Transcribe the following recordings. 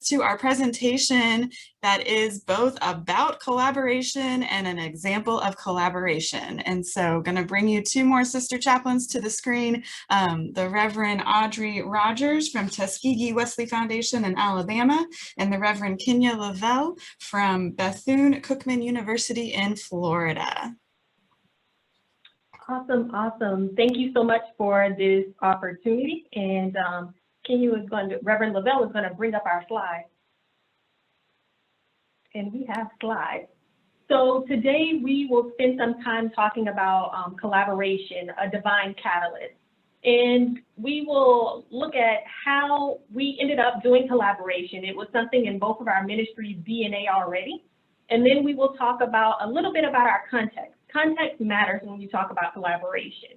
to our presentation that is both about collaboration and an example of collaboration. And so going to bring you two more sister chaplains to the screen, the Reverend Audrey Rodgers from Tuskegee Wesley Foundation in Alabama, and the Reverend Kenya Lovell from BethuneCookman University in Florida. Awesome, awesome. Thank you so much for this opportunity. And Reverend Lovell is going to bring up our slides. And we have slides. So today we will spend some time talking about collaboration, a divine catalyst. And we will look at how we ended up doing collaboration. It was something in both of our ministries' DNA already. And then we will talk about a little bit about our context. Context matters when you talk about collaboration.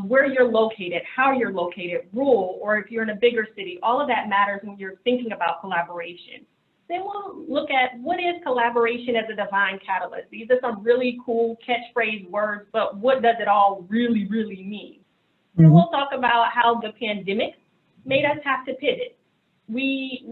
Where you're located, how you're located, rural, or if you're in a bigger city, all of that matters when you're thinking about collaboration. Then we'll look at what is collaboration as a divine catalyst. These are some really cool catchphrase words, but what does it all really, really mean? Then we'll talk about how the pandemic made us have to pivot. We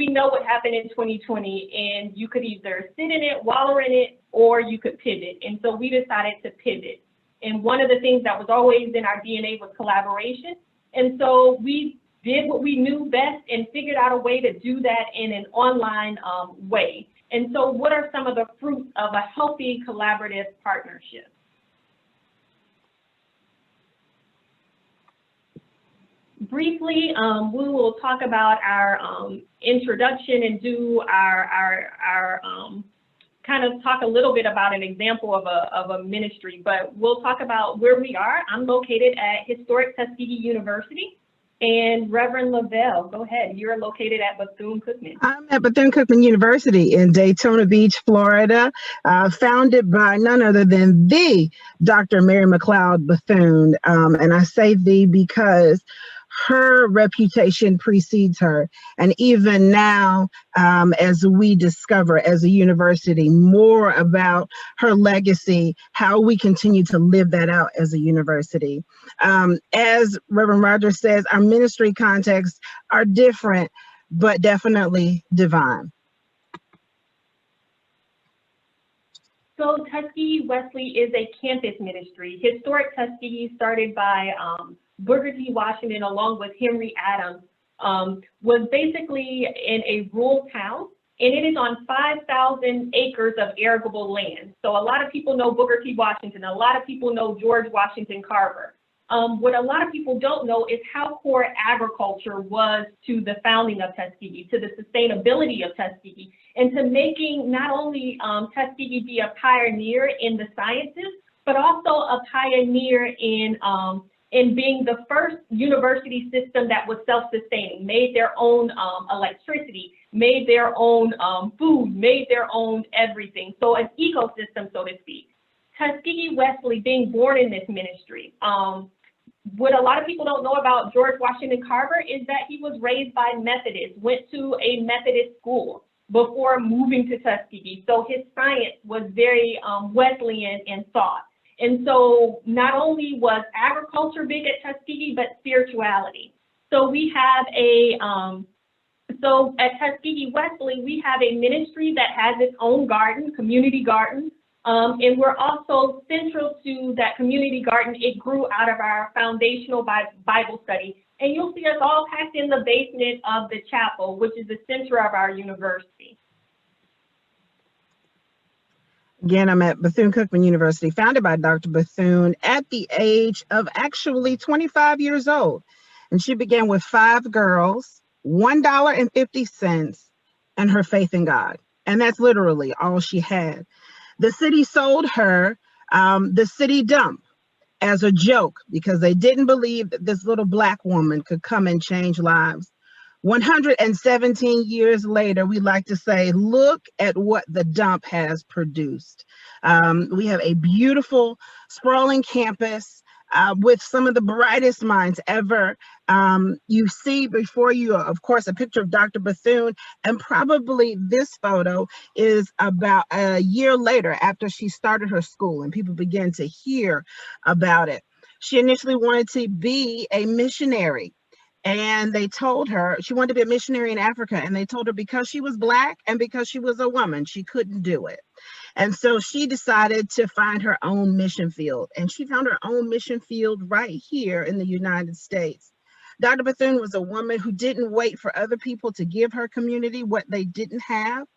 know what happened in 2020, and you could either sit in it, wallow in it, or you could pivot. And so we decided to pivot. And one of the things that was always in our DNA was collaboration. And so we did what we knew best and figured out a way to do that in an online way. And so what are some of the fruits of a healthy collaborative partnership? Briefly, we will talk about our introduction and do our kind of talk a little bit about an example of a ministry, but we'll talk about where we are. I'm located at historic Tuskegee University. And Reverend Lovell, go ahead. You're located at Bethune-Cookman. I'm at Bethune-Cookman University in Daytona Beach, Florida, founded by none other than the Dr. Mary McLeod Bethune. And I say the because her reputation precedes her. And even now, as we discover as a university more about her legacy, how we continue to live that out as a university. As Reverend Rodgers says, our ministry contexts are different, but definitely divine. So Tuskegee Wesley is a campus ministry. Historic Tuskegee, started by Booker T. Washington along with Henry Adams, was basically in a rural town, and it is on 5,000 acres of arable land. So a lot of people know Booker T. Washington. A lot of people know George Washington Carver. What a lot of people don't know is how core agriculture was to the founding of Tuskegee, to the sustainability of Tuskegee, and to making not only Tuskegee be a pioneer in the sciences, but also a pioneer in being the first university system that was self-sustaining, made their own electricity, made their own food, made their own everything. So an ecosystem, so to speak. Tuskegee Wesley, being born in this ministry, what a lot of people don't know about George Washington Carver is that he was raised by Methodists, went to a Methodist school before moving to Tuskegee. So his science was very Wesleyan in thought. And so not only was agriculture big at Tuskegee, but spirituality. So we have so at Tuskegee Wesley, we have a ministry that has its own garden, community garden. And we're also central to that community garden. It grew out of our foundational Bible study. And you'll see us all packed in the basement of the chapel, which is the center of our university. Again, I'm at Bethune-Cookman University, founded by Dr. Bethune at the age of actually 25 years old. And she began with 5 girls, $1.50, and her faith in God. And that's literally all she had. The city sold her the city dump as a joke because they didn't believe that this little Black woman could come and change lives. 117 years later, we like to say, look at what the dump has produced. We have a beautiful, sprawling campus with some of the brightest minds ever. You see before you, of course, a picture of Dr. Bethune, and probably this photo is about a year later after she started her school and people began to hear about it. She initially wanted to be a missionary. And they told her she wanted to be a missionary in Africa. And they told her because she was Black and because she was a woman, she couldn't do it. And so she decided to find her own mission field. And she found her own mission field right here in the United States. Dr. Bethune was a woman who didn't wait for other people to give her community what they didn't have.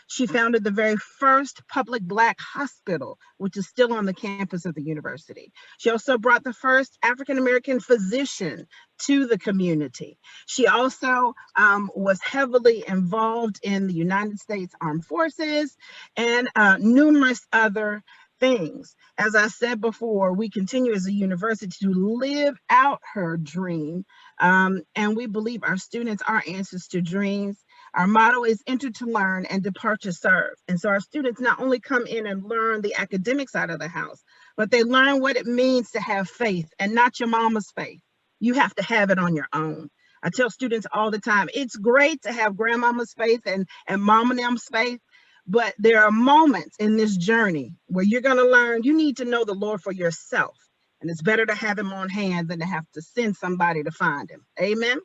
She founded the very first public Black hospital, which is still on the campus of the university. She also brought the first African-American physician to the community. She also was heavily involved in the United States Armed Forces and numerous other things. As I said before, we continue as a university to live out her dream, and we believe our students are answers to dreams. Our motto is enter to learn and depart to serve. And so our students not only come in and learn the academic side of the house, but they learn what it means to have faith and not your mama's faith. You have to have it on your own. I tell students all the time, it's great to have grandmama's faith and mama and them's faith, but there are moments in this journey where you're going to learn you need to know the Lord for yourself. And it's better to have him on hand than to have to send somebody to find him. Amen.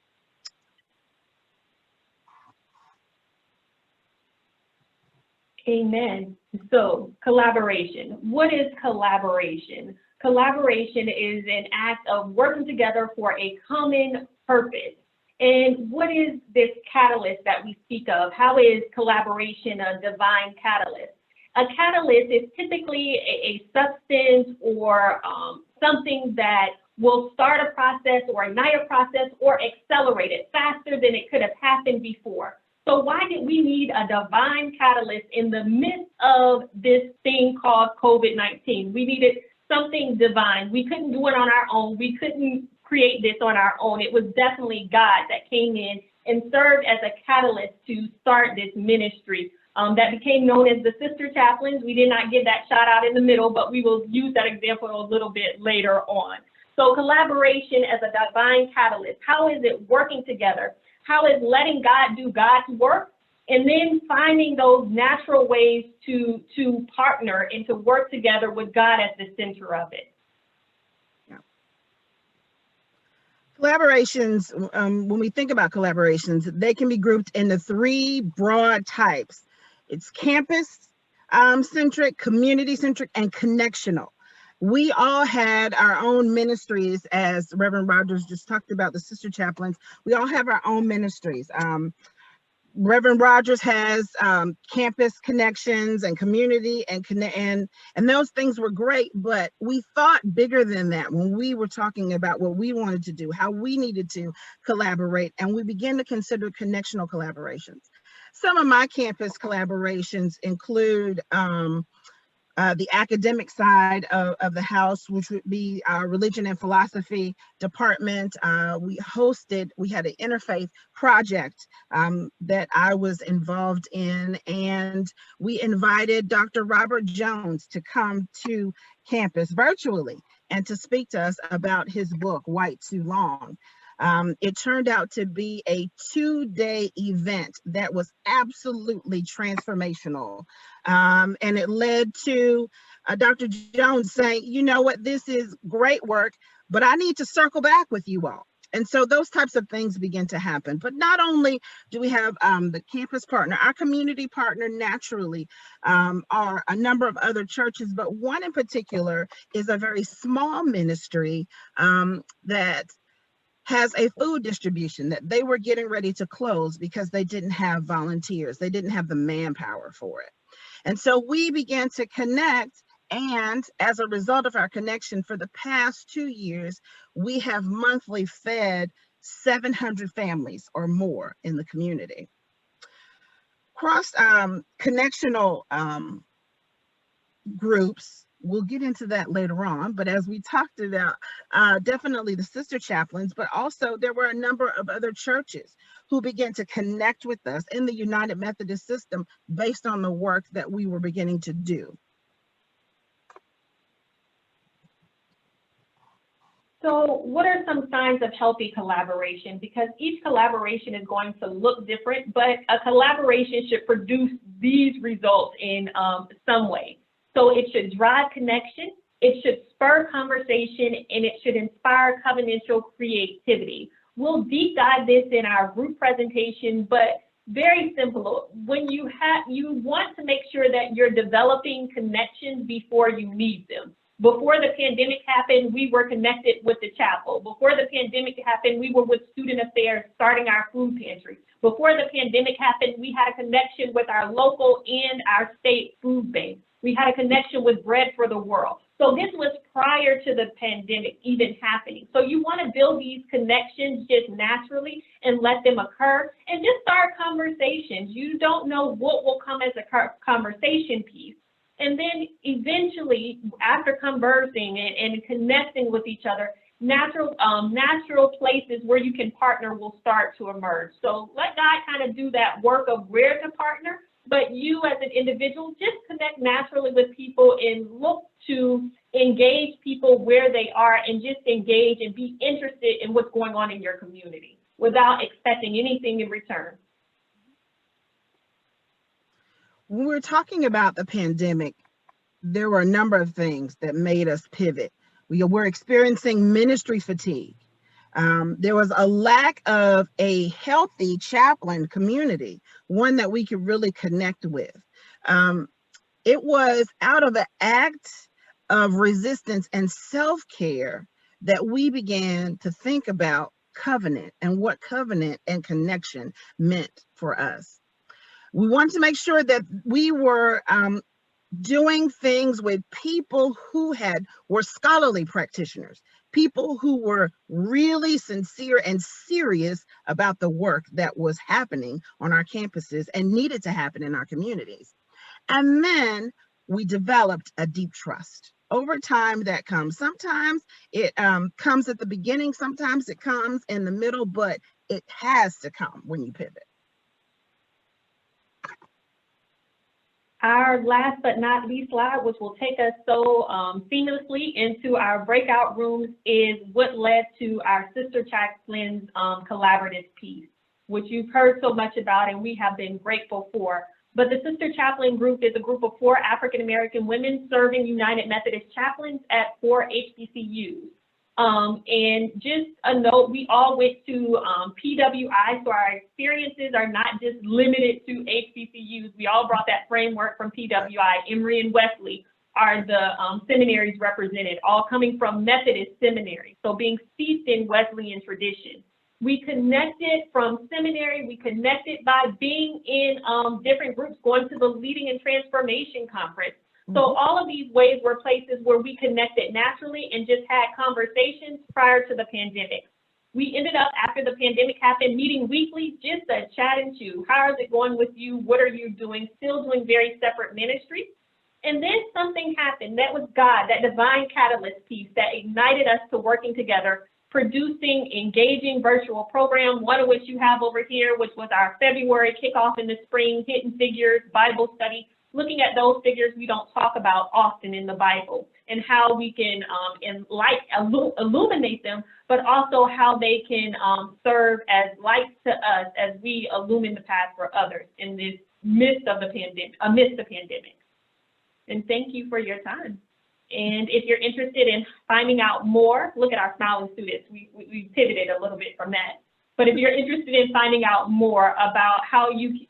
Amen. So collaboration. What is collaboration? Collaboration is an act of working together for a common purpose. And what is this catalyst that we speak of? How is collaboration a divine catalyst? A catalyst is typically a substance or something that will start a process or ignite a process or accelerate it faster than it could have happened before. So why did we need a divine catalyst in the midst of this thing called COVID-19? We needed something divine. We couldn't do it on our own. We couldn't create this on our own. It was definitely God that came in and served as a catalyst to start this ministry that became known as the Sister Chaplains. We did not get that shout out in the middle, but we will use that example a little bit later on. So collaboration as a divine catalyst. How is it working together? How is letting God do God's work? And then finding those natural ways to partner and to work together with God at the center of it. Yeah. Collaborations, when we think about collaborations, they can be grouped into three broad types. It's campus centric, community centric, and connectional. We all had our own ministries, as Reverend Rodgers just talked about, the Sister Chaplains. We all have our own ministries. Reverend Rodgers has campus connections and community and those things were great, but we thought bigger than that when we were talking about what we wanted to do, how we needed to collaborate, and we began to consider connectional collaborations. Some of my campus collaborations include the academic side of the house, which would be our religion and philosophy department. We had an interfaith project that I was involved in, and we invited Dr. Robert Jones to come to campus virtually and to speak to us about his book, White Too Long. It turned out to be a 2-day event that was absolutely transformational. And it led to Dr. Jones saying, you know what, this is great work, but I need to circle back with you all. And so those types of things begin to happen. But not only do we have the campus partner, our community partner naturally are a number of other churches, but one in particular is a very small ministry that has a food distribution that they were getting ready to close because they didn't have volunteers. They didn't have the manpower for it. And so we began to connect. And as a result of our connection for the past 2 years, we have monthly fed 700 families or more in the community. Cross connectional groups, we'll get into that later on, but as we talked about, definitely the Sister Chaplains, but also there were a number of other churches who began to connect with us in the United Methodist system based on the work that we were beginning to do. So what are some signs of healthy collaboration? Because each collaboration is going to look different, but a collaboration should produce these results in some way. So it should drive connection, it should spur conversation, and it should inspire covenantal creativity. We'll deep dive this in our group presentation, but very simple. When you want to make sure that you're developing connections before you need them. Before the pandemic happened, we were connected with the chapel. Before the pandemic happened, we were with student affairs, starting our food pantry. Before the pandemic happened, we had a connection with our local and our state food bank. We had a connection with Bread for the World. So this was prior to the pandemic even happening. So you want to build these connections just naturally and let them occur and just start conversations. You don't know what will come as a conversation piece. And then eventually, after conversing and connecting with each other, natural places where you can partner will start to emerge. So let God kind of do that work of where to partner, but you as an individual, just connect naturally with people and look to engage people where they are and just engage and be interested in what's going on in your community without expecting anything in return. When we're talking about the pandemic, there were a number of things that made us pivot. We were experiencing ministry fatigue. There was a lack of a healthy chaplain community, one that we could really connect with. It was out of an act of resistance and self-care that we began to think about covenant and what covenant and connection meant for us. We wanted to make sure that we were doing things with people who were scholarly practitioners, people who were really sincere and serious about the work that was happening on our campuses and needed to happen in our communities. And then we developed a deep trust. Over time that comes. Sometimes it comes at the beginning, sometimes it comes in the middle, but it has to come when you pivot. Our last but not least slide, which will take us so seamlessly into our breakout rooms, is what led to our Sister Chaplains collaborative piece, which you've heard so much about and we have been grateful for. But the Sister Chaplain group is a group of 4 African-American women serving United Methodist chaplains at 4 HBCUs. And just a note, we all went to PWI, so our experiences are not just limited to HBCUs. We all brought that framework from PWI. Emory and Wesley are the seminaries represented, all coming from Methodist seminary, so being steeped in Wesleyan tradition. We connected from seminary, we connected by being in different groups, going to the Leading in Transformation Conference. So all of these ways were places where we connected naturally and just had conversations prior to the pandemic. We ended up, after the pandemic happened, meeting weekly just to chat and chew. How is it going with you? What are you doing? Still doing very separate ministries. And then something happened. That was God, that divine catalyst piece that ignited us to working together, producing engaging virtual program, one of which you have over here, which was our February kickoff in the spring, Hidden Figures Bible study, looking at those figures we don't talk about often in the Bible and how we can illuminate them, but also how they can serve as lights to us as we illumine the path for others in this midst of the pandemic, And thank you for your time. And if you're interested in finding out more, look at our smiling students. We pivoted a little bit from that. But if you're interested in finding out more about how we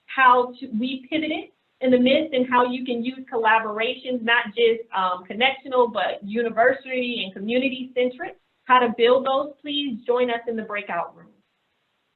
pivoted in the midst and how you can use collaborations, not just connectional, but university and community centric, how to build those, please join us in the breakout room.